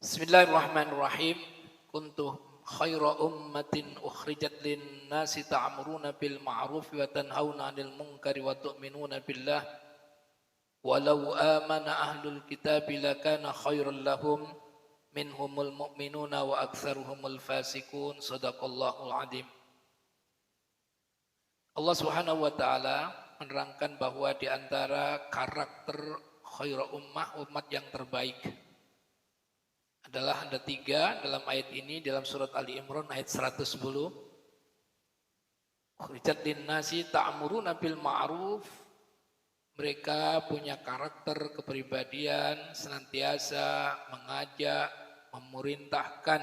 Bismillahirrahmanirrahim. Kuntu khaira ummatin ukhrijat lin-nasi ta'muruna bil ma'ruf wa tanhauna 'anil munkari wa tu'minuna billah. Walau amana ahlul kitabi lakana khairan lahum minhumul mu'minuna wa aktsaruhumul fasiqun. Shadaqallahul 'adzim. Allah Subhanahu wa taala menerangkan bahwa di antara karakter khaira umat yang terbaik adalah ada 3 dalam ayat ini, dalam surat Ali Imran ayat 110. Ukhrijat linnasi ta'muruna bil ma'ruf. Mereka punya karakter kepribadian senantiasa mengajak, memerintahkan,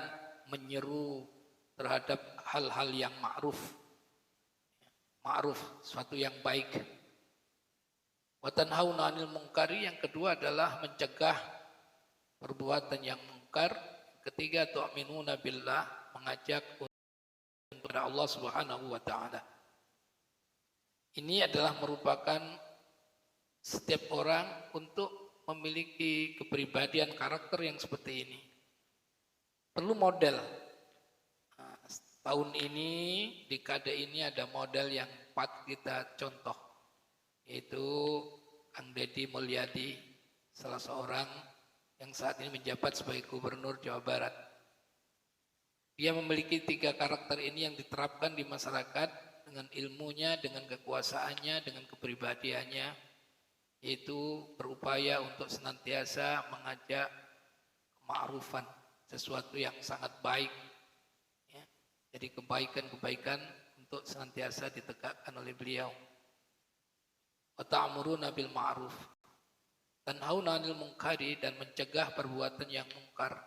menyeru terhadap hal-hal yang ma'ruf. Ma'ruf, suatu yang baik. Wa tanhauna 'anil munkari, yang kedua adalah mencegah perbuatan yang mungkar. Ketiga, tu'minuna billah, mengajak kepada Allah Subhanahu wa taala. Ini adalah merupakan setiap orang untuk memiliki kepribadian karakter yang seperti ini. Perlu model. Nah, tahun ini, dekade ini ada model yang patut kita contoh, yaitu Kang Deddy Mulyadi, salah seorang yang saat ini menjabat sebagai Gubernur Jawa Barat. Dia memiliki 3 karakter ini yang diterapkan di masyarakat dengan ilmunya, dengan kekuasaannya, dengan kepribadiannya, yaitu berupaya untuk senantiasa mengajak kema'rufan, sesuatu yang sangat baik. Ya. Jadi kebaikan-kebaikan untuk senantiasa ditegakkan oleh beliau. Wa ta'muruna bil ma'ruf, tanhauna 'anil munkari, dan mencegah perbuatan yang mungkar,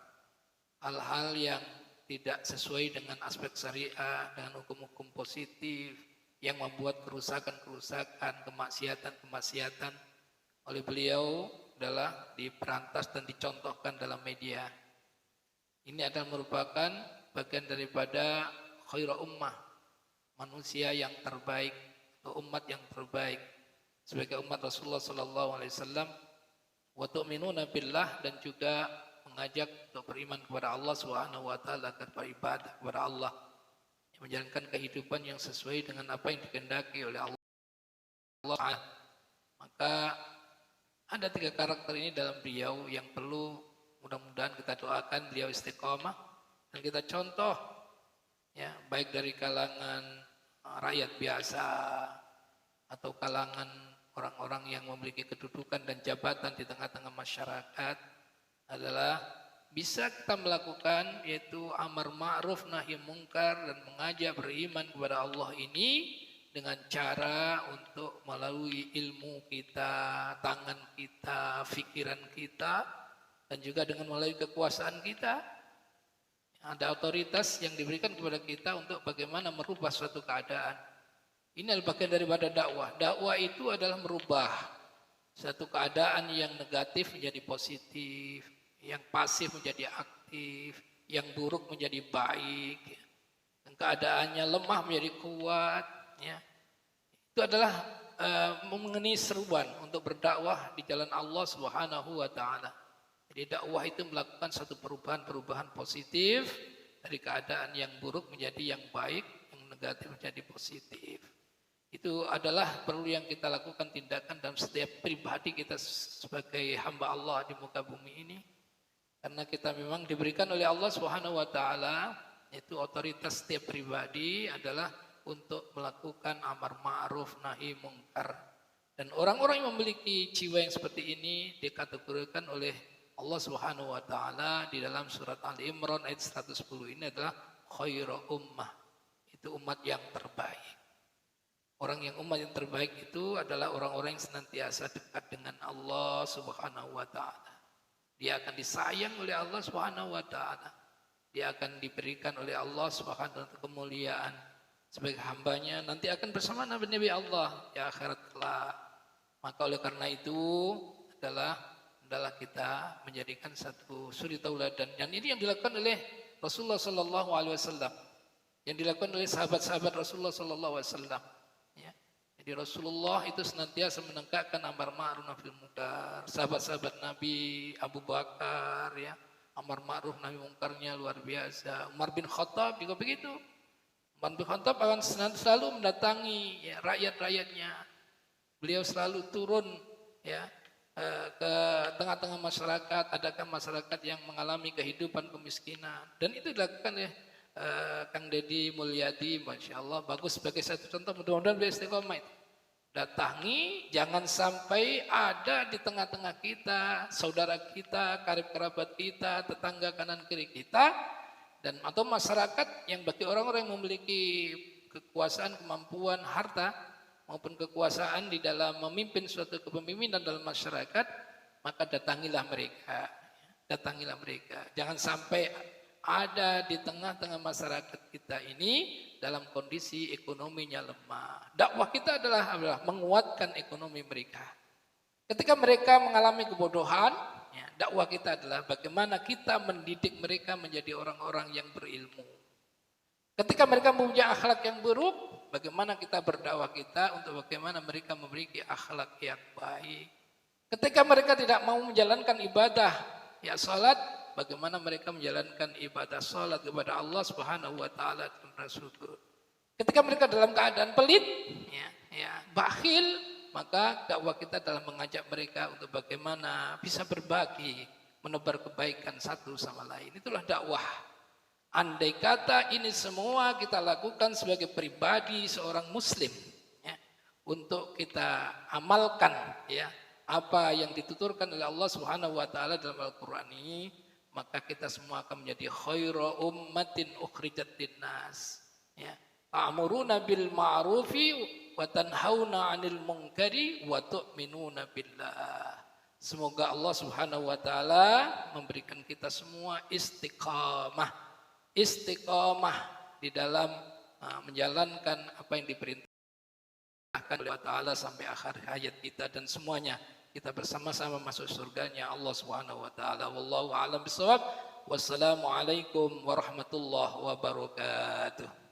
hal-hal yang tidak sesuai dengan aspek syariah, dengan hukum-hukum positif yang membuat kerusakan-kerusakan, kemaksiatan-kemaksiatan. Oleh beliau adalah diperantas dan dicontohkan dalam media. Ini adalah merupakan bagian daripada khaira ummah, manusia yang terbaik atau umat yang terbaik sebagai umat Rasulullah sallallahu alaihi wasallam. Wa tu'minuna billah, dan juga mengajak untuk beriman kepada Allah Subhanahu wa taala, agar beribadah kepada Allah, menjalankan kehidupan yang sesuai dengan apa yang dikehendaki oleh Allah. Maka ada 3 karakter ini dalam beliau yang perlu mudah-mudahan kita doakan beliau istiqomah dan kita contoh, ya, baik dari kalangan rakyat biasa atau kalangan orang-orang yang memiliki kedudukan dan jabatan di tengah-tengah masyarakat, adalah bisa kita melakukan yaitu amar ma'ruf nahi mungkar dan mengajak beriman kepada Allah ini dengan cara untuk melalui ilmu kita, tangan kita, pikiran kita, dan juga dengan melalui kekuasaan kita. Ada otoritas yang diberikan kepada kita untuk bagaimana merubah suatu keadaan. Ini adalah bagian daripada dakwah. Dakwah itu adalah merubah satu keadaan yang negatif menjadi positif, yang pasif menjadi aktif, yang buruk menjadi baik, yang keadaannya lemah menjadi kuat. Ya. Itu adalah mengenai seruan untuk berdakwah di jalan Allah Subhanahu wa taala. Jadi dakwah itu melakukan satu perubahan-perubahan positif dari keadaan yang buruk menjadi yang baik, yang negatif menjadi positif. Itu adalah perlu yang kita lakukan tindakan dalam setiap pribadi kita sebagai hamba Allah di muka bumi ini. Karena kita memang diberikan oleh Allah Subhanahu wa taala, yaitu otoritas setiap pribadi adalah untuk melakukan amar ma'ruf nahi mungkar. Dan orang-orang yang memiliki jiwa yang seperti ini dikategorikan oleh Allah Subhanahu wa taala di dalam surat Ali Imran ayat 110 ini adalah khairu ummah. Itu umat yang terbaik. Orang yang umat yang terbaik itu adalah orang-orang yang senantiasa dekat dengan Allah Subhanahu wa taala. Dia akan disayang oleh Allah Subhanahu wa taala. Dia akan diberikan oleh Allah Subhanahu wa taala kemuliaan sebagai hambanya, nanti akan bersama Nabi Allah di akhirat kelak. Maka oleh karena itu adalah kita menjadikan satu suri tauladan, dan ini yang dilakukan oleh Rasulullah sallallahu alaihi wasallam, yang dilakukan oleh sahabat-sahabat Rasulullah sallallahu alaihi wasallam. Jadi Rasulullah itu senantiasa menegakkan amar ma'ruf nahi munkar. Sahabat-sahabat Nabi, Abu Bakar, ya, amar ma'ruf nahi mungkarnya luar biasa. Umar bin Khattab juga begitu. Umar bin Khattab akan selalu mendatangi ya, rakyat-rakyatnya. Beliau selalu turun ya ke tengah-tengah masyarakat, adakah masyarakat yang mengalami kehidupan kemiskinan, dan itu dilakukan ya Kang Deddy Mulyadi, Masya Allah, bagus sebagai satu contoh. Mudah-mudahan beliau istiqomah itu. Datangi, jangan sampai ada di tengah-tengah kita, saudara kita, karib kerabat kita, tetangga kanan kiri kita, dan atau masyarakat yang bagi orang-orang yang memiliki kekuasaan, kemampuan, harta, maupun kekuasaan di dalam memimpin suatu kepemimpinan dalam masyarakat, maka datangilah mereka. Datangilah mereka. Jangan sampai ada di tengah-tengah masyarakat kita ini dalam kondisi ekonominya lemah. Dakwah kita adalah menguatkan ekonomi mereka. Ketika mereka mengalami kebodohan, ya, dakwah kita adalah bagaimana kita mendidik mereka menjadi orang-orang yang berilmu. Ketika mereka mempunyai akhlak yang buruk, bagaimana kita berdakwah kita untuk bagaimana mereka memiliki akhlak yang baik. Ketika mereka tidak mau menjalankan ibadah, ya salat, bagaimana mereka menjalankan ibadah salat kepada Allah Subhanahu wa taala dan Rasul. Ketika mereka dalam keadaan pelit, bakhil, maka dakwah kita adalah mengajak mereka untuk bagaimana bisa berbagi, menebar kebaikan satu sama lain. Itulah dakwah. Andai kata ini semua kita lakukan sebagai pribadi seorang muslim, ya, untuk kita amalkan ya apa yang dituturkan oleh Allah Subhanahu wa taala dalam Al-Qur'an ini, maka kita semua akan menjadi khairu ummatin ukhrijat linnas, ya. Ta'muruna bil ma'rufi wa tanhauna 'anil munkari wa tu'minuna billah. Semoga Allah Subhanahu wa taala memberikan kita semua istiqamah di dalam menjalankan apa yang diperintahkan oleh Allah Ta'ala sampai akhir hayat kita, dan semuanya kita bersama-sama masuk surganya Allah Subhanahu wa taala. Wallahu a'lam bishawab. Wassalamualaikum warahmatullahi wabarakatuh.